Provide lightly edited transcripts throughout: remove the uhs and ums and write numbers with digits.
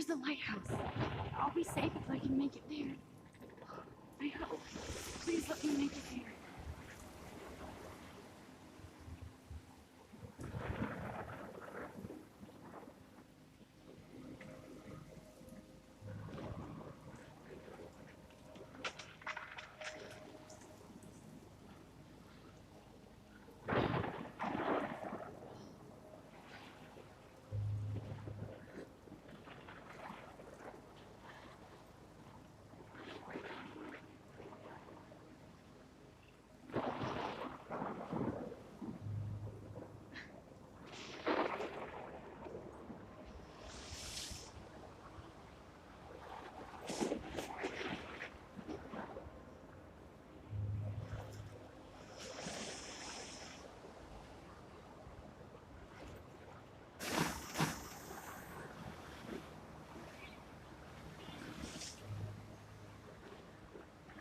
the lighthouse. I'll be safe if I can make it there. I hope. Please let me make it there.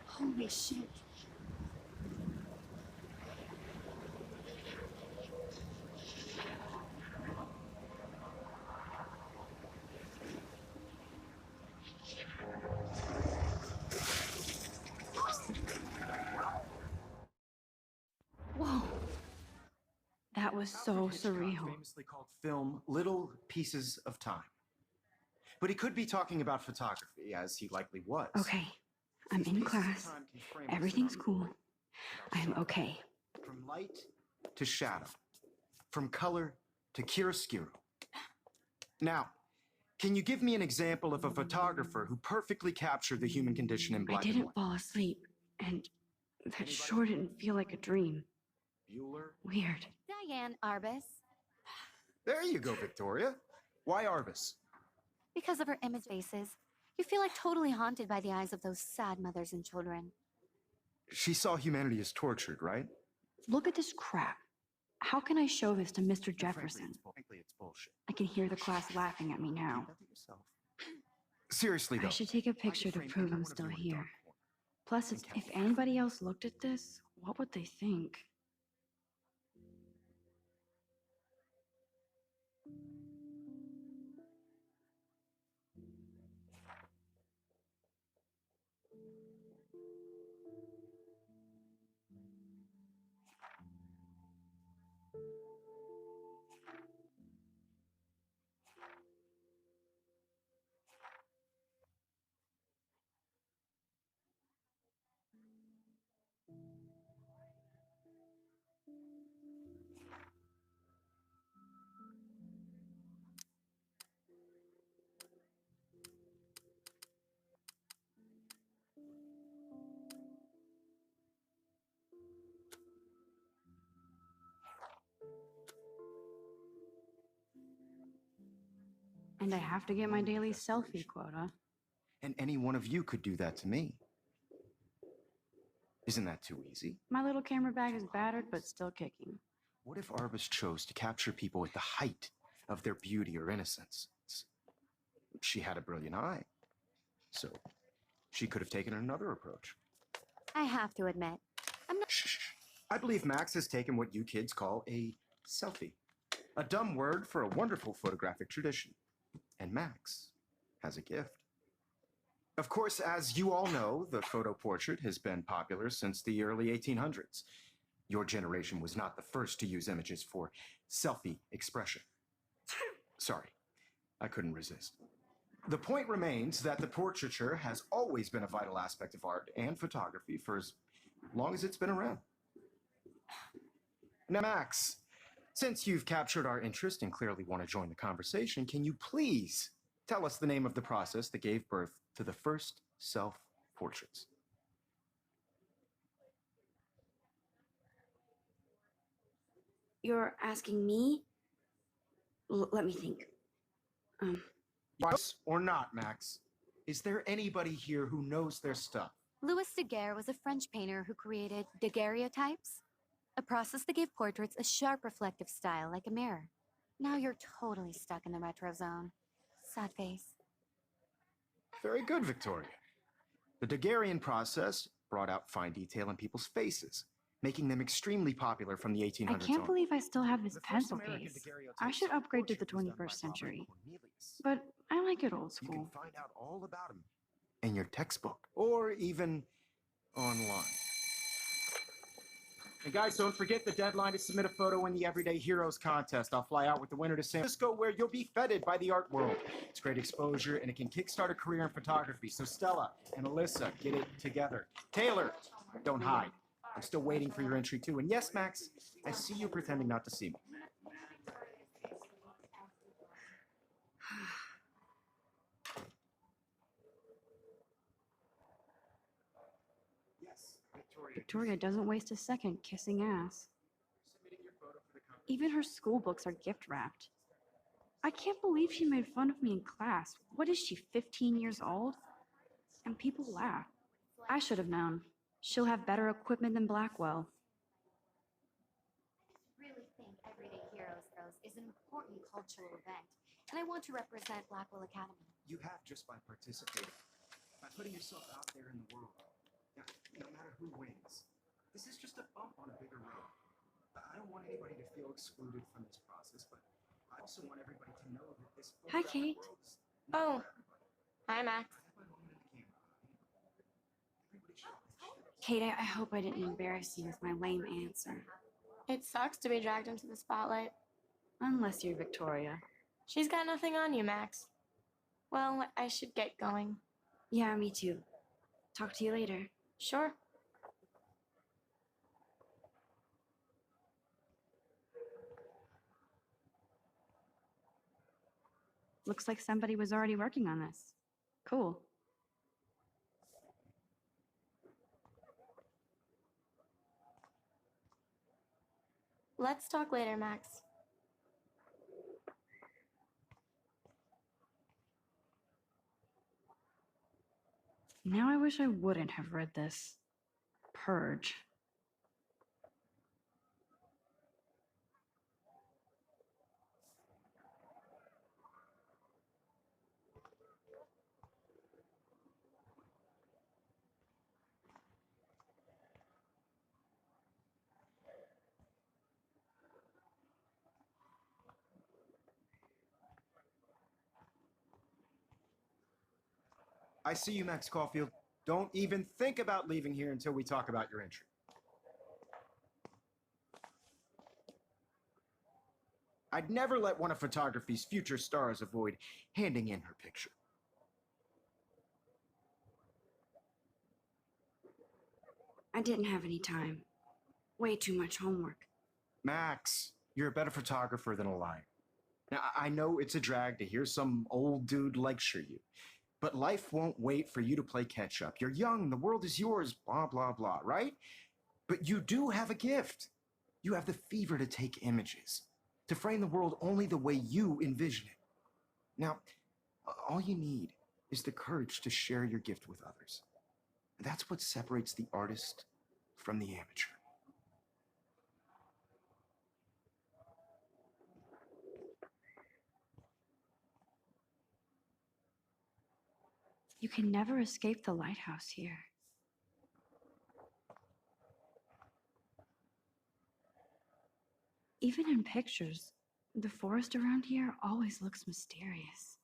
Holy shit. Whoa. That was so surreal. Famously called film Little Pieces of Time. But he could be talking about photography, as he likely was. Okay, I'm in class. Everything's cool. I am okay. From light to shadow. From color to chiaroscuro. Now, can you give me an example of a photographer who perfectly captured the human condition in black and white? I didn't fall asleep, and that sure didn't feel like a dream. Bueller? Weird. Diane Arbus. There you go, Victoria. Why Arbus? Because of her image faces, you feel like totally haunted by the eyes of those sad mothers and children. She saw humanity as tortured, right? Look at this crap. How can I show this to Mr. Jefferson? Frankly, it's bullshit. I can hear the class laughing at me now. Seriously, though. I should take a picture to prove I'm still here. Plus, if anybody else looked at this, what would they think? And I have to get my daily selfie quota. And any one of you could do that to me. Isn't that too easy? My little camera bag is battered, but still kicking. What if Arbus chose to capture people at the height of their beauty or innocence? She had a brilliant eye. So she could have taken another approach. I have to admit, I'm not... Shh. I believe Max has taken what you kids call a selfie. A dumb word for a wonderful photographic tradition. And Max has a gift. Of course, as you all know, the photo portrait has been popular since the early 1800s. Your generation was not the first to use images for selfie expression. Sorry, I couldn't resist. The point remains that the portraiture has always been a vital aspect of art and photography for as long as it's been around. Now, Max, since you've captured our interest and clearly want to join the conversation, can you please tell us the name of the process that gave birth to the first self-portraits? You're asking me? Let me think. Yes or not, Max? Is there anybody here who knows their stuff? Louis Daguerre was a French painter who created daguerreotypes, a process that gave portraits a sharp reflective style like a mirror. Now you're totally stuck in the retro zone. Sad face. Very good, Victoria. The Daguerrean process brought out fine detail in people's faces, making them extremely popular from the 1800s I can't on. believe I still have this The first pencil American case. daguerreotype I should upgrade to the portrait was done by 21st century. Cornelius. But I like it old You can school. find out all about him in your textbook or even online. And guys, don't forget the deadline to submit a photo in the Everyday Heroes contest. I'll fly out with the winner to San Francisco, where you'll be feted by the art world. It's great exposure, and it can kickstart a career in photography. So Stella and Alyssa, get it together. Taylor, don't hide. I'm still waiting for your entry too. And yes, Max, I see you pretending not to see me. Yes, Victoria doesn't waste a second kissing ass. Even her school books are gift wrapped. I can't believe she made fun of me in class. What is she, 15 years old? And people laugh. I should have known. She'll have better equipment than Blackwell. I really think Everyday Heroes, Girls is an important cultural event, and I want to represent Blackwell Academy. You have just by participating, by putting yourself out there in the world. Now, no matter who wins, this is just a bump on a bigger road. I don't want anybody to feel excluded from this process, but I also want everybody to know that this Hi, Kate. Oh, hi, Max. Kate, I hope I didn't embarrass you with my lame answer. It sucks to be dragged into the spotlight. Unless you're Victoria. She's got nothing on you, Max. Well, I should get going. Yeah, me too. Talk to you later. Sure. Looks like somebody was already working on this. Cool. Let's talk later, Max. Now I wish I wouldn't have read this. Purge. I see you, Max Caulfield. Don't even think about leaving here until we talk about your entry. I'd never let one of photography's future stars avoid handing in her picture. I didn't have any time. Way too much homework. Max, you're a better photographer than a liar. Now, I know it's a drag to hear some old dude lecture you, but life won't wait for you to play catch up. You're young, the world is yours, blah, blah, blah, right? But you do have a gift. You have the fever to take images, to frame the world only the way you envision it. Now, all you need is the courage to share your gift with others. That's what separates the artist from the amateur. You can never escape the lighthouse here. Even in pictures, the forest around here always looks mysterious.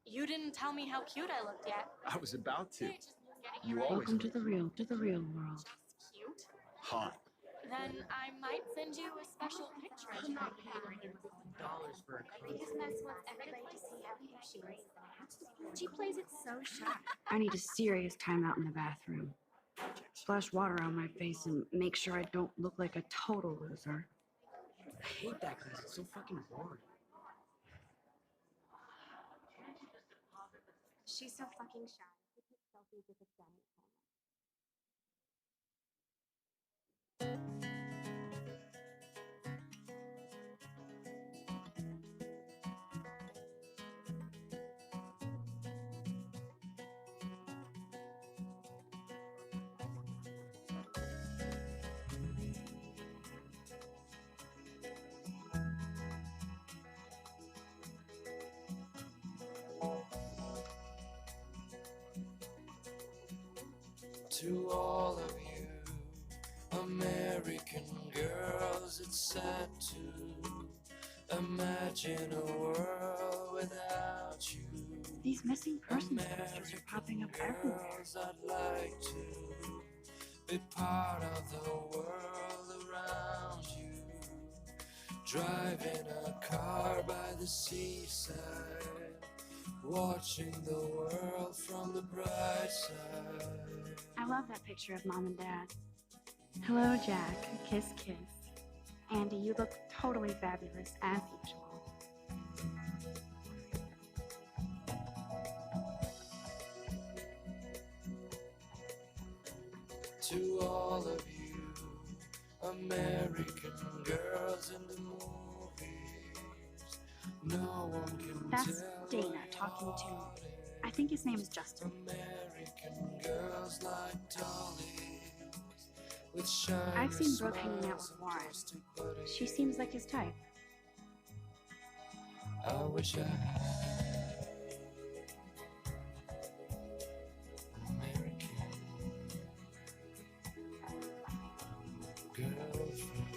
You didn't tell me how cute I looked yet. I was about to. You always Welcome to look the real world. Just cute? hot. Then I might send you a special picture. Because Max wants everybody to see how cute she is. She plays it so sharp. I need a serious timeout in the bathroom. Splash water on my face and make sure I don't look like a total loser. I hate that class. It's so fucking boring. She's so fucking shy. She takes selfies with a giant To all of you American girls, it's sad to imagine a world without you. These missing persons posters are popping up everywhere. Girls, I'd like to be part of the world around you. Driving a car by the seaside, watching the world from the bright side. I love that picture of Mom and Dad. Hello, Jack. Kiss, kiss. Andy, you look totally fabulous, as usual. To all of you, American girls in the movies, no one can That's tell Dana what talking your to, heart I think his name is Justin. American girls like dollies with shiny I've seen Brooke hanging out smiles with and Warren. plastic buddies. She seems like his type. I wish I had an American girlfriend.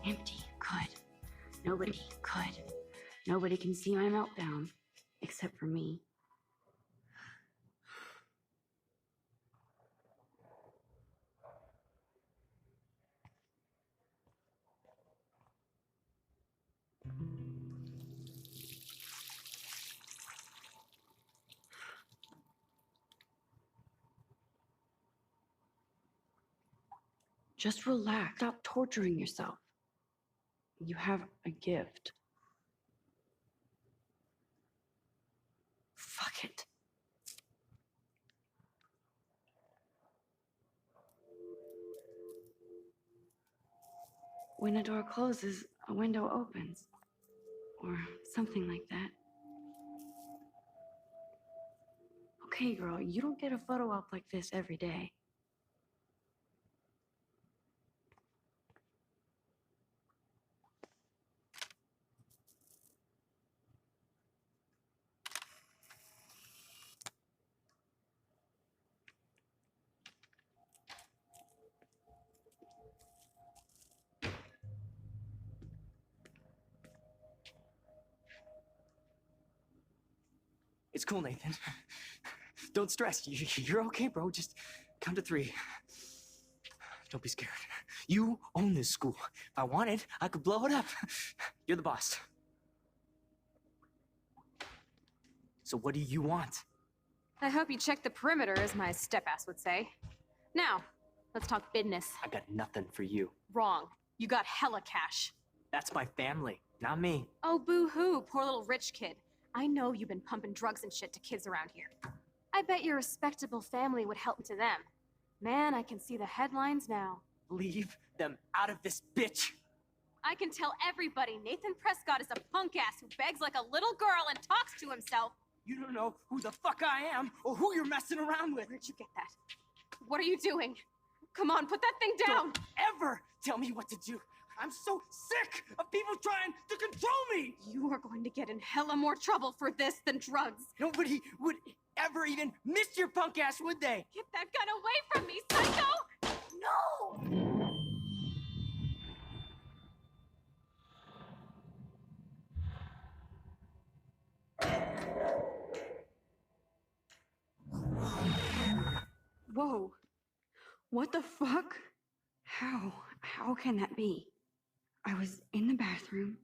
Empty. Good. Nobody could. Nobody can see my meltdown. Except for me. Just relax. Stop torturing yourself. You have a gift. Fuck it. When a door closes, a window opens. Or something like that. Okay, girl, you don't get a photo op like this every day. It's cool, Nathan. Don't stress. You're okay, bro. Just count to 3. Don't be scared. You own this school. If I wanted, I could blow it up. You're the boss. So what do you want? I hope you checked the perimeter, as my step-ass would say. Now, let's talk business. I got nothing for you. Wrong. You got hella cash. That's my family, not me. Oh, boo-hoo, poor little rich kid. I know you've been pumping drugs and shit to kids around here. I bet your respectable family would help to them. Man, I can see the headlines now. Leave them out of this bitch. I can tell everybody Nathan Prescott is a punk ass who begs like a little girl and talks to himself. You don't know who the fuck I am or who you're messing around with. Where'd you get that? What are you doing? Come on, put that thing down! Don't ever tell me what to do. I'm so sick of people trying to control me. You are going to get in hella more trouble for this than drugs. Nobody would ever even miss your punk ass, would they? Get that gun away from me, psycho! No! Whoa. What the fuck? How can that be? I was in the bathroom.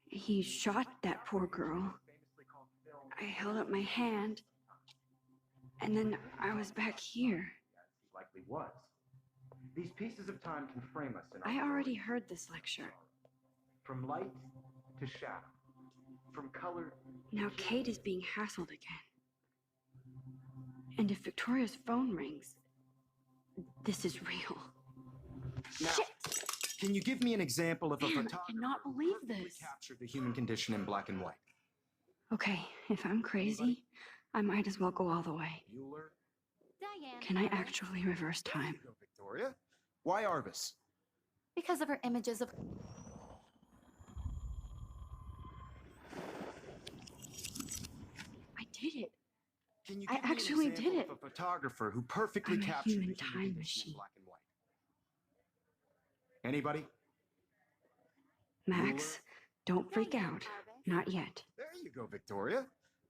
He shot that poor girl. I held up my hand. And then I was back here. He likely was. These pieces of time can frame us in our I already stories. heard this lecture. From light to shadow. From color. Now Kate is being hassled again. And if Victoria's phone rings, this is real. Now, Shit! can you give me an example of a Man, I photographer cannot believe who perfectly this. captured the human condition in black and white? Okay, if I'm crazy, I might as well go all the way. Bueller, Diane. Can I Arbus. actually reverse time? There you go, Victoria. Why Arbus? Because of her images of. I did it. Can you I give me an actually example did it. of a photographer who perfectly I'm a captured human the human time condition in machine. black and white? Anybody? Max, don't freak Diane out. Arbus. Not yet. There you go, Victoria.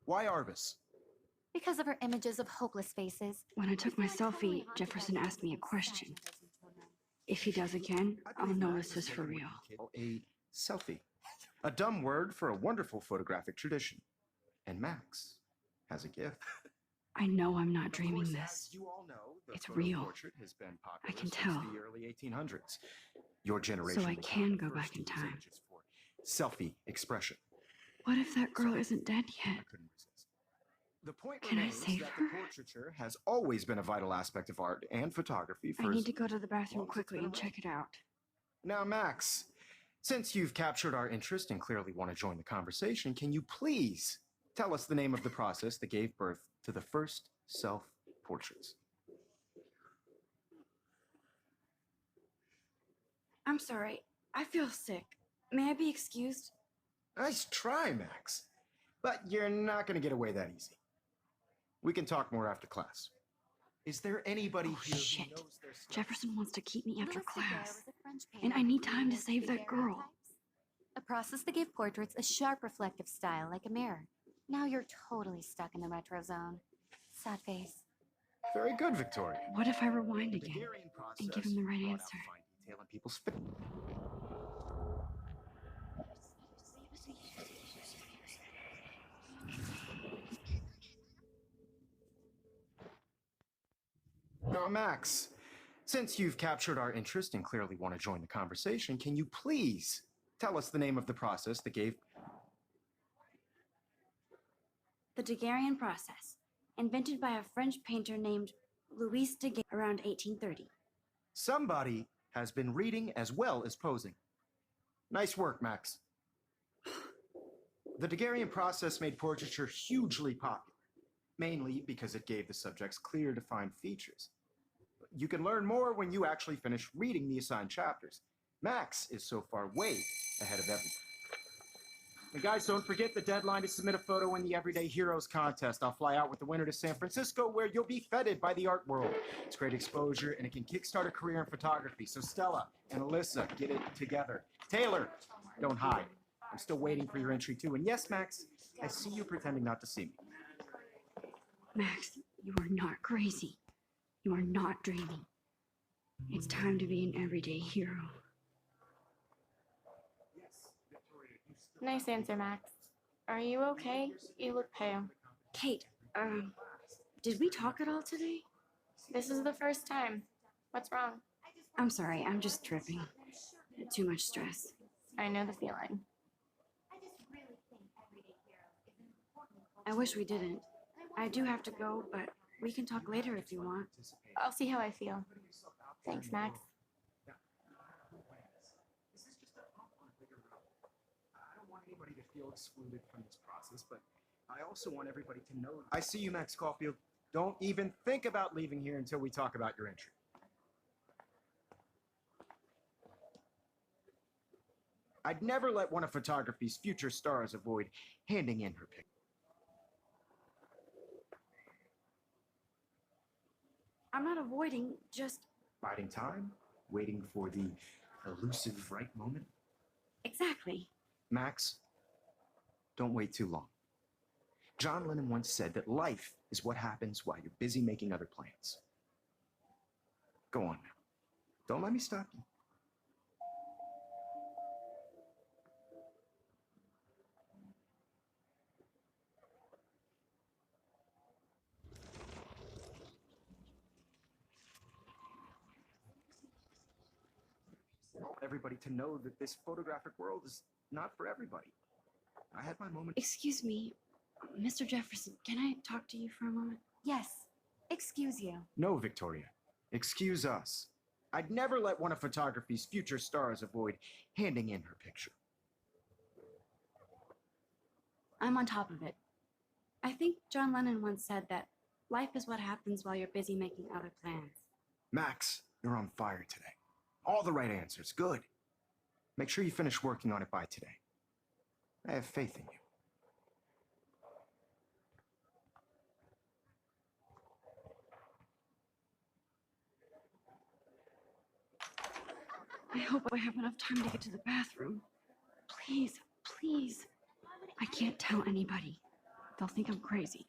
Why Arbus? Because of her images of hopeless faces. When I took my I feel totally selfie, haunted Jefferson by the asked me a images of question. sad and children. If he does again, I I'll believe know Max this has is for taken what real. you kids call a selfie. A dumb word for a wonderful photographic tradition. And Max has a gift. I know I'm not Of dreaming course, this. as you all know, the It's photo real. portrait has been popular can since tell. the early 1800s. Your generation So I became can the go first back to in use time. images for selfie expression. What if that girl Sorry. isn't dead I yet? couldn't resist. The point Can I remains save that her? the portraiture has always been a vital aspect of art and photography I for need to go to the bathroom long as it's quickly been and around. check it out. Now, Max, since you've captured our interest and clearly want to join the conversation, can you please tell us the name of the process that gave birth to the first self-portraits? I'm sorry. I feel sick. May I be excused? Nice try, Max. But you're not going to get away that easy. We can talk more after class. Is there anybody Oh, here shit. who knows their stuff? Jefferson wants to keep me after Louis Daguerre class. was a French And painter I who need time to created save that girl. daguerreotypes, a process that gave portraits a sharp reflective style like a mirror. Now you're totally stuck in the retro zone. Sad face. Very good, Victoria. What if I rewind The again? Daguerrean process and give him the right brought out answer. fine detail in people's face. Now, Max, since you've captured our interest and clearly want to join the conversation, can you please tell us the name of the process that gave... The Daguerrean process, invented by a French painter named Louis Daguerre around 1830. Somebody has been reading as well as posing. Nice work, Max. The Daguerrean process made portraiture hugely popular, mainly because it gave the subjects clear, defined features. You can learn more when you actually finish reading the assigned chapters. Max is so far way ahead of everyone. And guys, don't forget the deadline to submit a photo in the Everyday Heroes contest. I'll fly out with the winner to San Francisco, where you'll be feted by the art world. It's great exposure, and it can kickstart a career in photography. So Stella and Alyssa, get it together. Taylor, don't hide. I'm still waiting for your entry, too. And yes, Max, I see you pretending not to see me. Max, you are not crazy. You are not dreaming. It's time to be an everyday hero. Nice answer, Max. Are you okay? You look pale. Kate, did we talk at all today? This is the first time. What's wrong? I'm sorry, I'm just tripping. Too much stress. I know the feeling. I wish we didn't. I do have to go, but we can talk later if you want. I'll see how I feel. Thanks, Max. I don't want anybody to feel excluded from this process, but I also want everybody to know. I see you, Max Caulfield. Don't even think about leaving here until we talk about your entry. I'd never let one of photography's future stars avoid handing in her picture. I'm not avoiding, just... Biding time, waiting for the elusive right moment. Exactly. Max, don't wait too long. John Lennon once said that life is what happens while you're busy making other plans. Go on now. Don't let me stop you. I want everybody to know that this photographic world is not for everybody. I had my moment. Excuse me, Mr. Jefferson, can I talk to you for a moment? Yes. Excuse you. No, Victoria. Excuse us. I'd never let one of photography's future stars avoid handing in her picture. I'm on top of it. I think John Lennon once said that Life is what happens while you're busy making other plans. Max, you're on fire today. All the right answers. Good. Make sure you finish working on it by today. I have faith in you. I hope I have enough time to get to the bathroom. Please, please. I can't tell anybody. They'll think I'm crazy.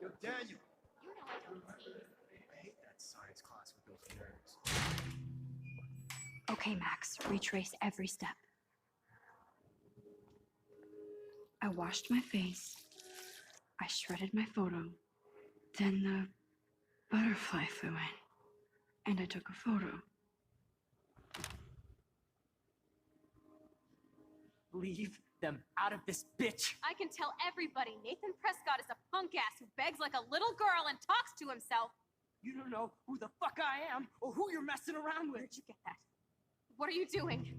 Yo, Daniel. I hate that science class with those nerds. Okay, Max, retrace every step. I washed my face. I shredded my photo. Then the butterfly flew in, and I took a photo. Leave them out of this bitch. I can tell everybody Nathan Prescott is a punk ass who begs like a little girl and talks to himself. You don't know who the fuck I am or who you're messing around with. Where'd you get that? What are you doing?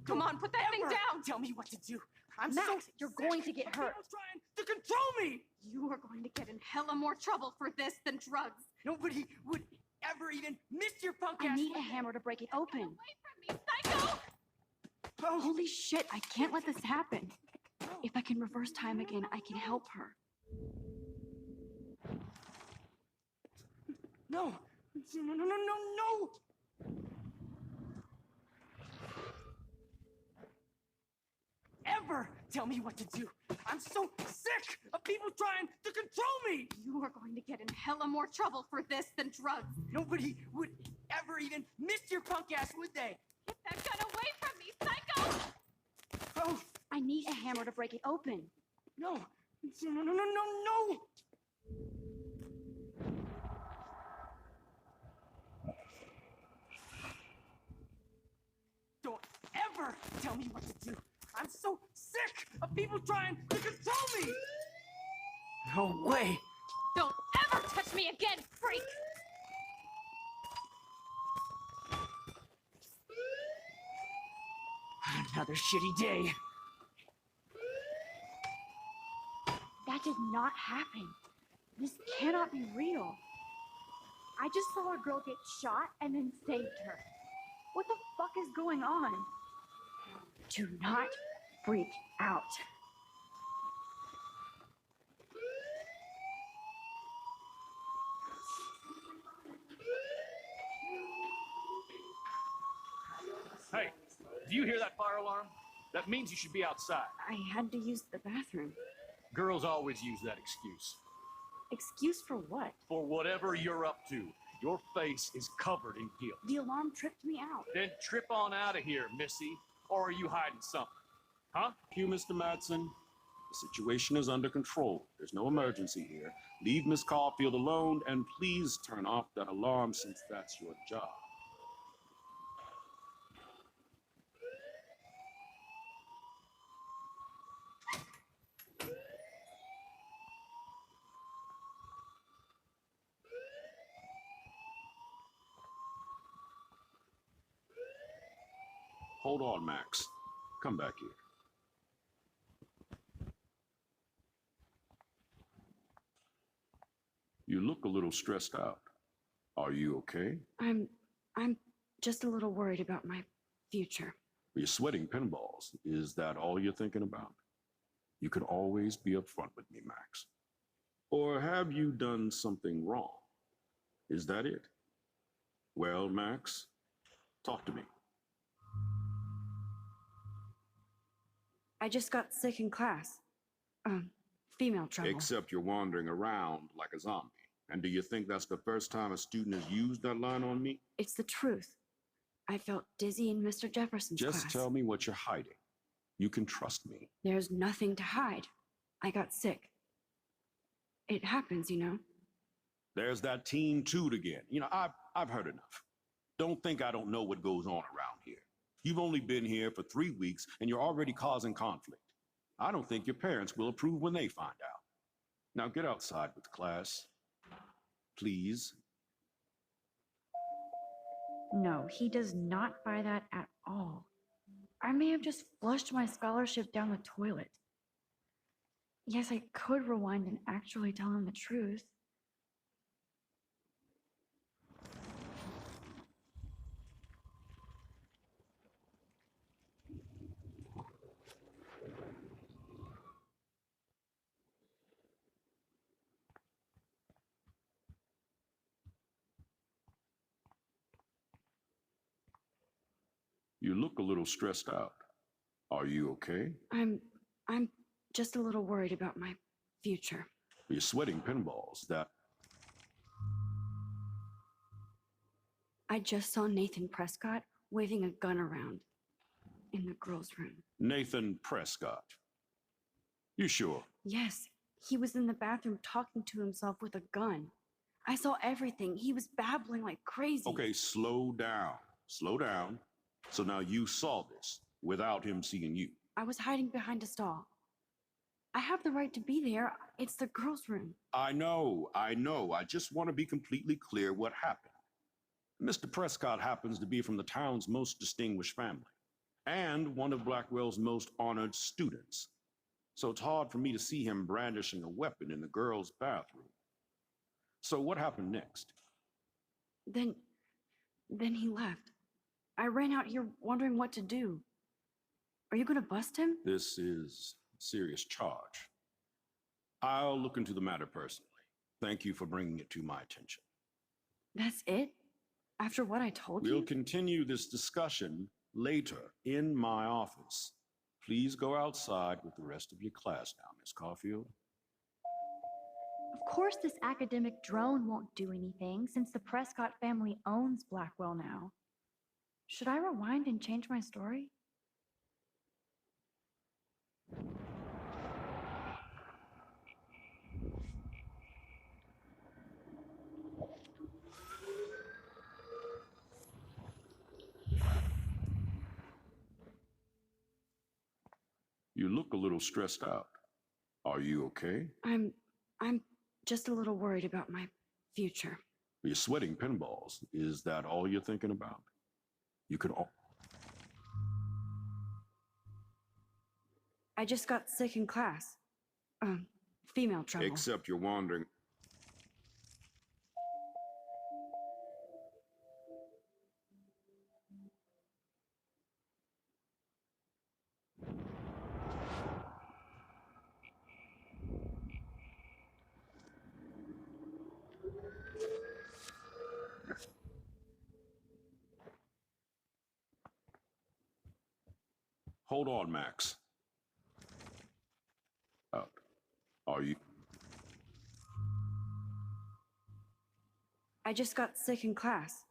Come on, put that thing down! Tell me what to do. I'm Max, so you're sick going to get of hurt. people trying to control me. You are going to get in hella more trouble for this than drugs. Nobody would ever even miss your punk I ass. need a hammer to break it open. Away from me, psycho! Oh, Holy shit, I can't let this happen. If I can reverse time again, I can help her. no. No, no, no, no, no. Ever tell me what to do. I'm so sick of people trying to control me. You are going to get in hella more trouble for this than drugs. Nobody would ever even miss your punk ass, would they? Get that gun away from me, psycho! Oh, I need a hammer to break it open. no. No, no, no, no, no, no. Don't ever tell me what to do. I'm so sick of people trying to control me. No way. Don't ever touch me again, freak! Another shitty day. That did not happen. This cannot be real. I just saw a girl get shot and then saved her. What the fuck is going on? Do not freak out. Hey, do you hear that fire alarm? That means you should be outside. I had to use the bathroom. Girls always use that excuse. Excuse for what? For whatever you're up to, your face is covered in guilt. The alarm tripped me out. Then trip on out of here, Missy. Or are you hiding something? Huh? You, Mr. Madsen. The situation is under control. There's no emergency here. Leave Miss Caulfield alone, and please turn off that alarm since that's your job. Hold on, Max. Come back here. You look a little stressed out. Are you okay? I'm just a little worried about my future. You're sweating pinballs. Is that all you're thinking about? You can always be upfront with me, Max. Or have you done something wrong? Is that it? Well, Max, talk to me. I just got sick in class. Female trouble. Except you're wandering around like a zombie. And do you think that's the first time a student has used that line on me? It's the truth. I felt dizzy in Mr. Jefferson's class. Just tell me what you're hiding. You can trust me. There's nothing to hide. I got sick. It happens, you know. There's that teen toot again. I've heard enough. Don't think I don't know what goes on around here. You've only been here for 3 weeks, and you're already causing conflict. I don't think your parents will approve when they find out. Now get outside with class. Please. No, he does not buy that at all. I may have just flushed my scholarship down the toilet. Yes, I could rewind and actually tell him the truth. You look a little stressed out. Are you okay? I'm just a little worried about my future. You're sweating pinballs. That I just saw Nathan Prescott waving a gun around in the girls' room. Nathan Prescott. You sure? Yes, he was in the bathroom talking to himself with a gun. I saw everything. He was babbling like crazy. Okay, slow down. Slow down. So now you saw this without him seeing you. I was hiding behind a stall. I have the right to be there. It's the girls' room. I know. I just want to be completely clear what happened. Mr. Prescott happens to be from the town's most distinguished family and one of Blackwell's most honored students. So it's hard for me to see him brandishing a weapon in the girls' bathroom. So what happened next? Then he left. I ran out here wondering what to do. Are you gonna bust him? This is a serious charge. I'll look into the matter personally. Thank you for bringing it to my attention. That's it? After what I told you? We'll continue this discussion later in my office. Please go outside with the rest of your class now, Miss Caulfield. Of course, this academic drone won't do anything since the Prescott family owns Blackwell now. Should I rewind and change my story? You look a little stressed out. Are you okay? I'm just a little worried about my future. You're sweating pinballs. Is that all you're thinking about? You could all... I just got sick in class. Female trouble. Except you're wandering... Hold on, Max. Are you... I just got sick in class.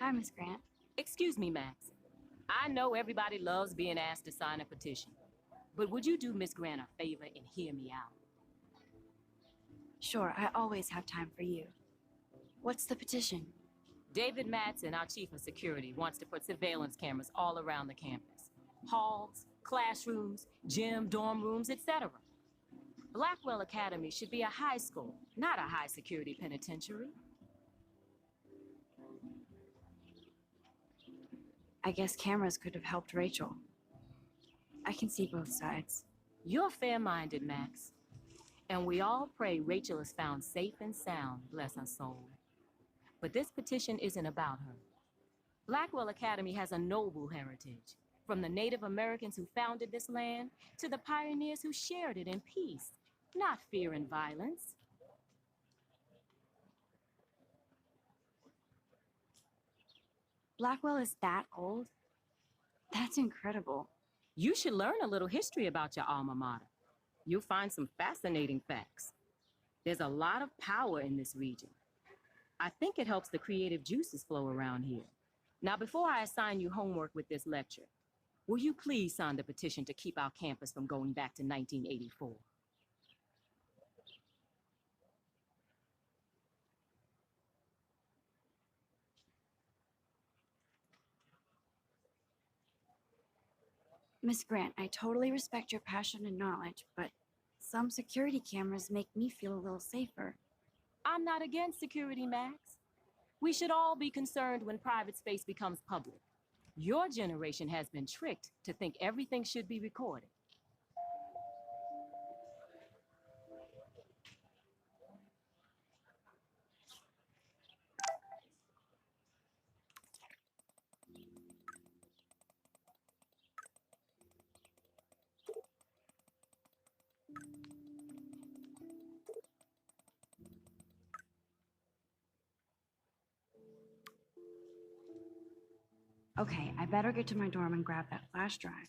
Hi, Miss Grant. Excuse me, Max. I know everybody loves being asked to sign a petition, but would you do Miss Grant a favor and hear me out? Sure, I always have time for you. What's the petition? David Matson, our chief of security, wants to put surveillance cameras all around the campus. halls, classrooms, gym, dorm rooms, etc. Blackwell Academy should be a high school, not a high-security penitentiary. I guess cameras could have helped Rachel. I can see both sides. You're fair-minded, Max. And we all pray Rachel is found safe and sound, bless her soul. But this petition isn't about her. Blackwell Academy has a noble heritage, from the Native Americans who founded this land to the pioneers who shared it in peace, not fear and violence. Blackwell is that old? That's incredible. You should learn a little history about your alma mater. You'll find some fascinating facts. There's a lot of power in this region. I think it helps the creative juices flow around here. Now, before I assign you homework with this lecture, will you please sign the petition to keep our campus from going back to 1984? Miss Grant, I totally respect your passion and knowledge, but some security cameras make me feel a little safer. I'm not against security, Max. We should all be concerned when private space becomes public. Your generation has been tricked to think everything should be recorded. Okay, I better get to my dorm and grab that flash drive.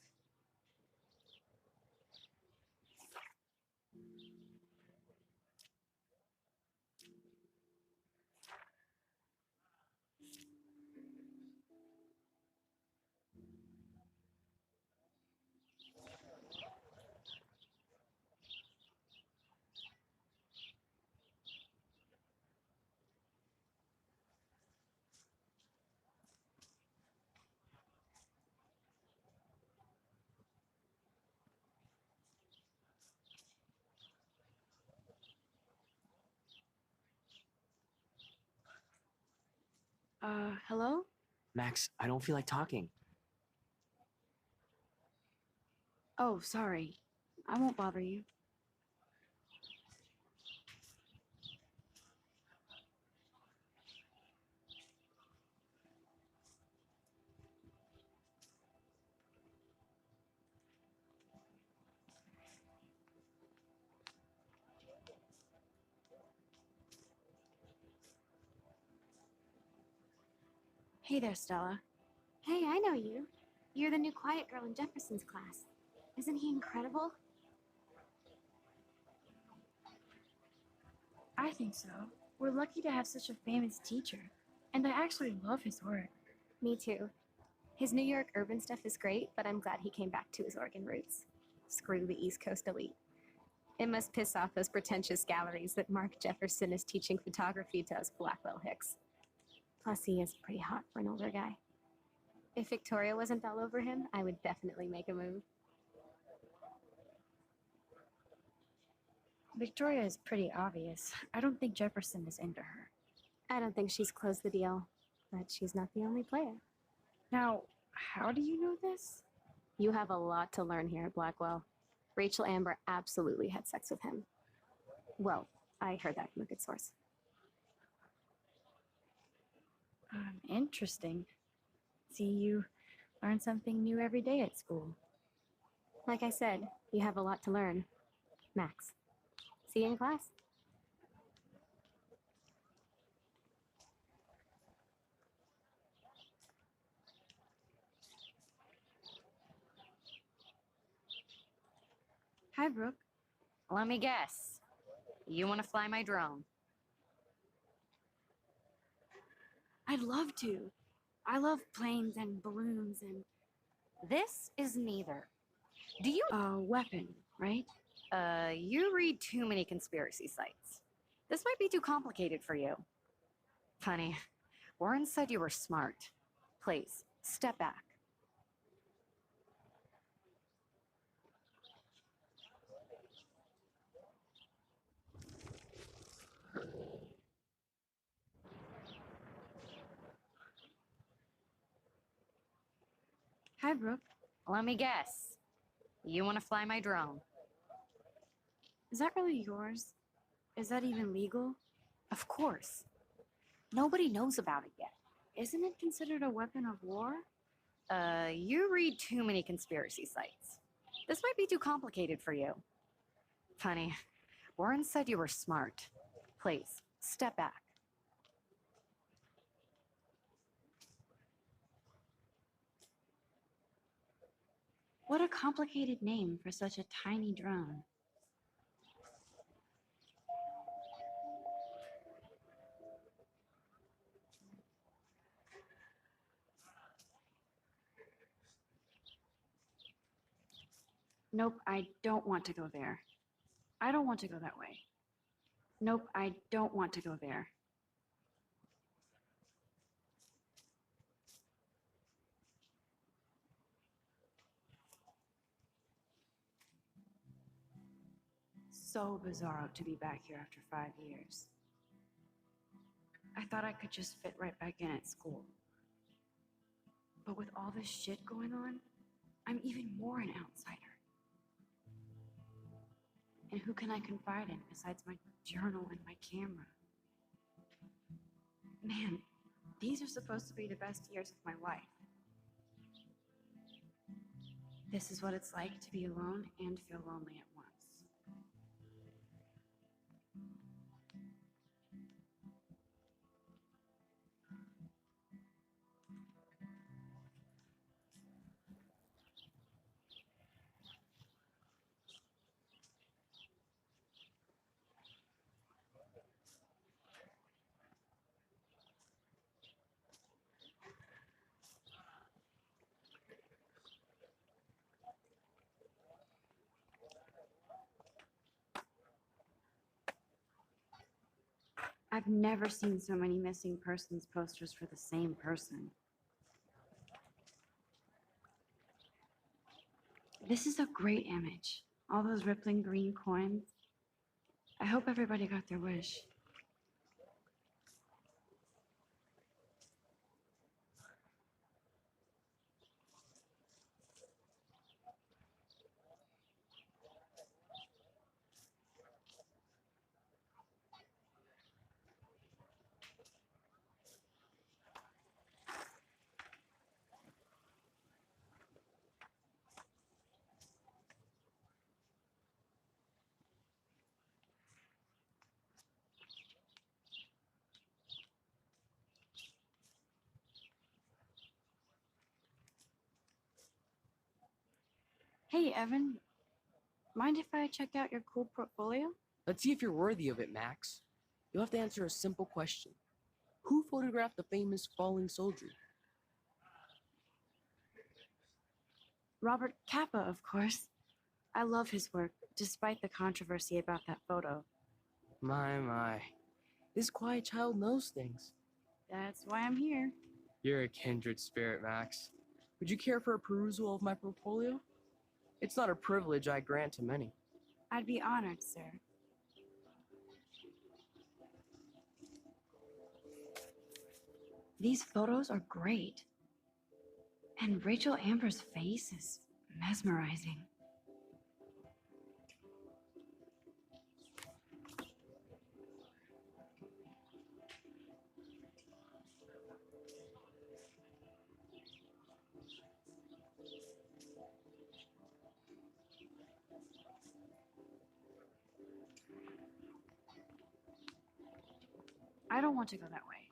Hello? Max, I don't feel like talking. Oh, sorry. I won't bother you. Hey there, Stella. Hey, I know you. You're the new quiet girl in Jefferson's class. Isn't he incredible? I think so. We're lucky to have such a famous teacher. And I actually love his work. Me too. His New York urban stuff is great, but I'm glad he came back to his Oregon roots. Screw the East Coast elite. It must piss off those pretentious galleries that Mark Jefferson is teaching photography to us Blackwell hicks. Plus, he is pretty hot for an older guy. If Victoria wasn't all over him, I would definitely make a move. Victoria is pretty obvious. I don't think Jefferson is into her. I don't think she's closed the deal, but she's not the only player. Now, how do you know this? You have a lot to learn here at Blackwell. Rachel Amber absolutely had sex with him. Well, I heard that from a good source. Interesting. See, you learn something new every day at school. Like I said, you have a lot to learn. Max. See you in class. Hi, Brooke. Let me guess. You want to fly my drone? I'd love to. I love planes and balloons and... This is neither. Do you... weapon, right? You read too many conspiracy sites. This might be too complicated for you. Funny. Warren said you were smart. Please, step back. Hi, Brooke. Let me guess. You want to fly my drone? Is that really yours? Is that even legal? Of course. Nobody knows about it yet. Isn't it considered a weapon of war? You read too many conspiracy sites. This might be too complicated for you. Funny, Warren said you were smart. Please, step back. What a complicated name for such a tiny drone. Nope, I don't want to go there. I don't want to go that way. Nope, I don't want to go there. So bizarro to be back here after 5 years. I thought I could just fit right back in at school. But with all this shit going on, I'm even more an outsider. And who can I confide in besides my journal and my camera? Man, these are supposed to be the best years of my life. This is what it's like to be alone and feel lonely at once. I've never seen so many missing persons posters for the same person. This is a great image. All those rippling green coins. I hope everybody got their wish. Hey, Evan. Mind if I check out your cool portfolio? Let's see if you're worthy of it, Max. You'll have to answer a simple question. Who photographed the famous falling soldier? Robert Capa, of course. I love his work, despite the controversy about that photo. My. This quiet child knows things. That's why I'm here. You're a kindred spirit, Max. Would you care for a perusal of my portfolio? It's not a privilege I grant to many. I'd be honored, sir. These photos are great. And Rachel Amber's face is mesmerizing. I don't want to go that way.